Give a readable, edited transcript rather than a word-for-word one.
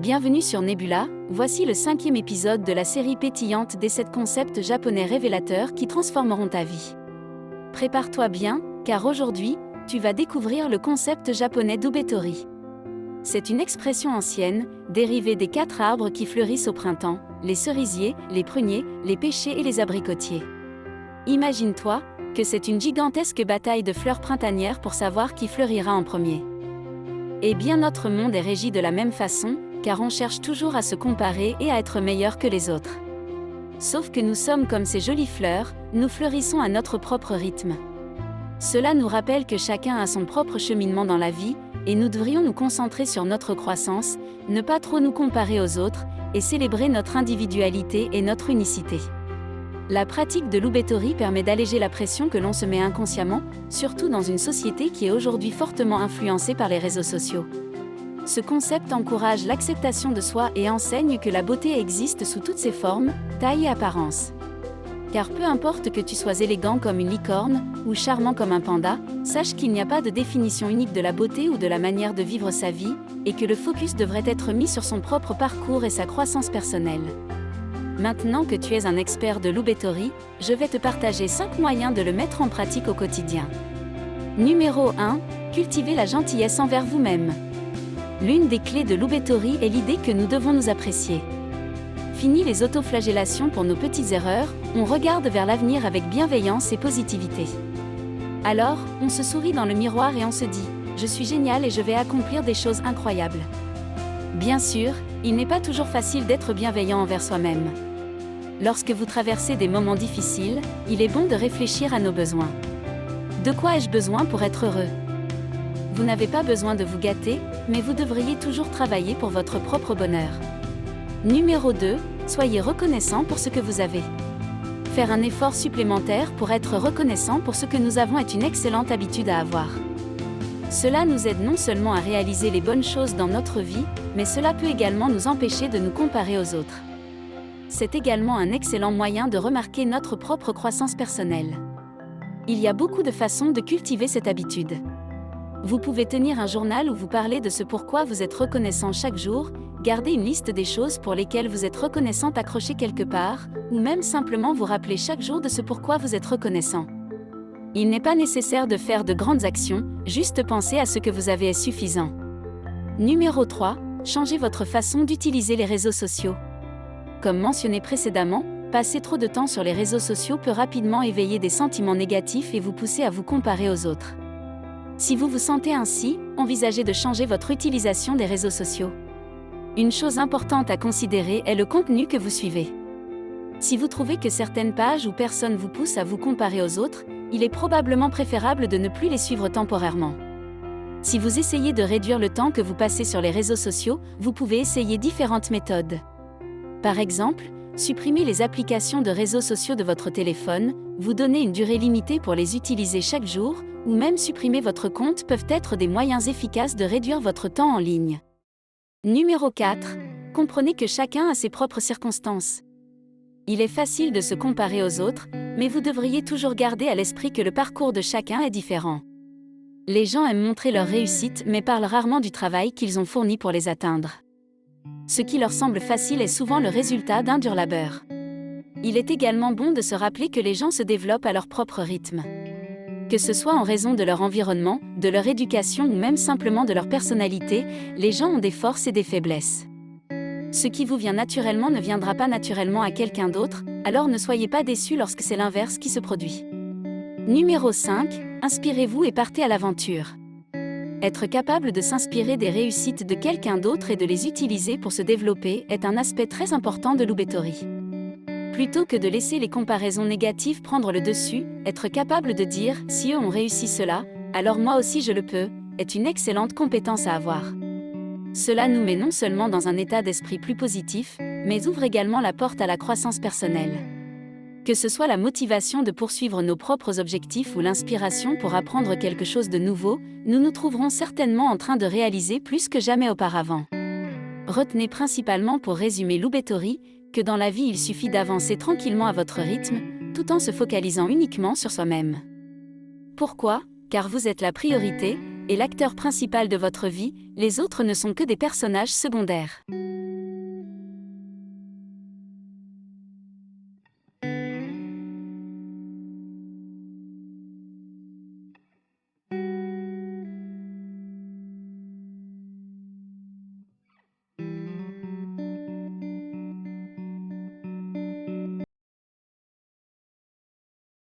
Bienvenue sur Nebula, voici le 5e épisode de la série pétillante des 7 concepts japonais révélateurs qui transformeront ta vie. Prépare-toi bien, car aujourd'hui, tu vas découvrir le concept japonais d'Ubetori. C'est une expression ancienne, dérivée des 4 arbres qui fleurissent au printemps, les cerisiers, les pruniers, les pêchers et les abricotiers. Imagine-toi que c'est une gigantesque bataille de fleurs printanières pour savoir qui fleurira en premier. Eh bien, notre monde est régi de la même façon, car on cherche toujours à se comparer et à être meilleur que les autres. Sauf que nous sommes comme ces jolies fleurs, nous fleurissons à notre propre rythme. Cela nous rappelle que chacun a son propre cheminement dans la vie, et nous devrions nous concentrer sur notre croissance, ne pas trop nous comparer aux autres, et célébrer notre individualité et notre unicité. La pratique de l'Ubetori permet d'alléger la pression que l'on se met inconsciemment, surtout dans une société qui est aujourd'hui fortement influencée par les réseaux sociaux. Ce concept encourage l'acceptation de soi et enseigne que la beauté existe sous toutes ses formes, tailles et apparences. Car peu importe que tu sois élégant comme une licorne, ou charmant comme un panda, sache qu'il n'y a pas de définition unique de la beauté ou de la manière de vivre sa vie, et que le focus devrait être mis sur son propre parcours et sa croissance personnelle. Maintenant que tu es un expert de l'Ubetori, je vais te partager 5 moyens de le mettre en pratique au quotidien. Numéro 1. Cultivez la gentillesse envers vous-même. L'une des clés de l'Ubetori est l'idée que nous devons nous apprécier. Fini les autoflagellations pour nos petites erreurs, on regarde vers l'avenir avec bienveillance et positivité. Alors, on se sourit dans le miroir et on se dit « Je suis génial et je vais accomplir des choses incroyables ». Bien sûr, il n'est pas toujours facile d'être bienveillant envers soi-même. Lorsque vous traversez des moments difficiles, il est bon de réfléchir à nos besoins. De quoi ai-je besoin pour être heureux ? Vous n'avez pas besoin de vous gâter, mais vous devriez toujours travailler pour votre propre bonheur. Numéro 2, soyez reconnaissant pour ce que vous avez. Faire un effort supplémentaire pour être reconnaissant pour ce que nous avons est une excellente habitude à avoir. Cela nous aide non seulement à réaliser les bonnes choses dans notre vie, mais cela peut également nous empêcher de nous comparer aux autres. C'est également un excellent moyen de remarquer notre propre croissance personnelle. Il y a beaucoup de façons de cultiver cette habitude. Vous pouvez tenir un journal où vous parlez de ce pourquoi vous êtes reconnaissant chaque jour, garder une liste des choses pour lesquelles vous êtes reconnaissant accrochée quelque part, ou même simplement vous rappeler chaque jour de ce pourquoi vous êtes reconnaissant. Il n'est pas nécessaire de faire de grandes actions, juste penser à ce que vous avez est suffisant. Numéro 3, changez votre façon d'utiliser les réseaux sociaux. Comme mentionné précédemment, passer trop de temps sur les réseaux sociaux peut rapidement éveiller des sentiments négatifs et vous pousser à vous comparer aux autres. Si vous vous sentez ainsi, envisagez de changer votre utilisation des réseaux sociaux. Une chose importante à considérer est le contenu que vous suivez. Si vous trouvez que certaines pages ou personnes vous poussent à vous comparer aux autres, il est probablement préférable de ne plus les suivre temporairement. Si vous essayez de réduire le temps que vous passez sur les réseaux sociaux, vous pouvez essayer différentes méthodes. Par exemple, supprimez les applications de réseaux sociaux de votre téléphone, vous donner une durée limitée pour les utiliser chaque jour, ou même supprimer votre compte peuvent être des moyens efficaces de réduire votre temps en ligne. Numéro 4. Comprenez que chacun a ses propres circonstances. Il est facile de se comparer aux autres, mais vous devriez toujours garder à l'esprit que le parcours de chacun est différent. Les gens aiment montrer leur réussite mais parlent rarement du travail qu'ils ont fourni pour les atteindre. Ce qui leur semble facile est souvent le résultat d'un dur labeur. Il est également bon de se rappeler que les gens se développent à leur propre rythme. Que ce soit en raison de leur environnement, de leur éducation ou même simplement de leur personnalité, les gens ont des forces et des faiblesses. Ce qui vous vient naturellement ne viendra pas naturellement à quelqu'un d'autre, alors ne soyez pas déçus lorsque c'est l'inverse qui se produit. Numéro 5, inspirez-vous et partez à l'aventure. Être capable de s'inspirer des réussites de quelqu'un d'autre et de les utiliser pour se développer est un aspect très important de l'Ubetori. Plutôt que de laisser les comparaisons négatives prendre le dessus, être capable de dire « si eux ont réussi cela, alors moi aussi je le peux » est une excellente compétence à avoir. Cela nous met non seulement dans un état d'esprit plus positif, mais ouvre également la porte à la croissance personnelle. Que ce soit la motivation de poursuivre nos propres objectifs ou l'inspiration pour apprendre quelque chose de nouveau, nous nous trouverons certainement en train de réaliser plus que jamais auparavant. Retenez principalement pour résumer l'Ubetori, que dans la vie il suffit d'avancer tranquillement à votre rythme, tout en se focalisant uniquement sur soi-même. Pourquoi ? Car vous êtes la priorité, est l'acteur principal de votre vie, les autres ne sont que des personnages secondaires.